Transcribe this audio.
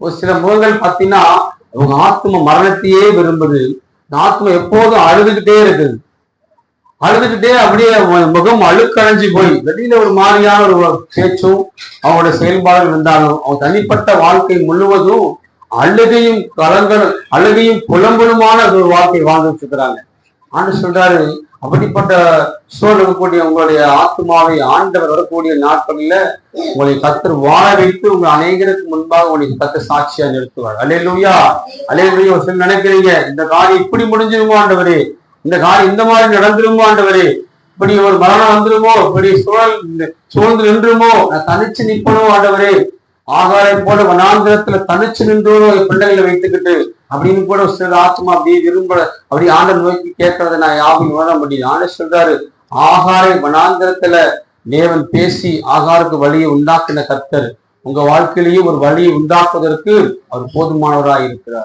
ஒரு சில முகங்கள் பார்த்தீங்கன்னா அவங்க ஆத்ம மரணத்தையே விரும்புது. இந்த ஆத்மா எப்போதும் அழுதுகிட்டே இருக்குது. அழுதுகிட்டே அப்படியே முகம் அழுக்கடைஞ்சு போய் வெளியில ஒரு மாதிரியான ஒரு பேச்சும் அவங்களோட செயல்பாடுகள் இருந்தாலும் அவங்க தனிப்பட்ட வாழ்க்கை முழுவதும் அழுகையும் அழுகையும் புலம்பலுமான ஒரு வாழ்க்கை வாழ்ந்துட்டு இருக்கிறாங்க. ஆண்டு சொல்றாரு, அப்படிப்பட்ட சூழல் இருக்கக்கூடிய உங்களுடைய ஆத்மாவை ஆண்டவர் வரக்கூடிய நாட்களில உங்களை கத்தர் வாழ வைத்து உங்க அநேகருக்கு முன்பாக உங்களுக்கு கத்தர் சாட்சியா நிறுத்துவார். அல்லேலூயா, அல்லேலூயா. ஒரு சில நினைக்கிறீங்க, இந்த காரியம் இப்படி முடிஞ்சிருமோ ஆண்டவரே, இந்த காரியம் இந்த மாதிரி நடந்துருமோ ஆண்டவரே, இப்படி ஒரு மரணம் வந்துருமோ, இப்படி சூழ்ந்து நின்றுமோ, நான் தனிச்சு நிற்பனோ ஆண்டவரே, ஆகாரை போல வனாந்திரத்துல தனிச்சு நின்றோனோ பிள்ளைகளை வைத்துக்கிட்டு அப்படின்னு கூட சில ஆத்மா அப்படியே விரும்ப அப்படி ஆண்டை நோக்கி கேட்கறத நான் யாவும் உணர முடியும். ஆண்டர் சொல்றாரு, ஆகாரை வனாந்திரத்துல தேவன் பேசி ஆகாருக்கு வழியை உண்டாக்கின கர்த்தர் உங்க வாழ்க்கையிலேயே ஒரு வழியை உண்டாக்குவதற்கு அவர் போதுமானவராக இருக்கிறார்.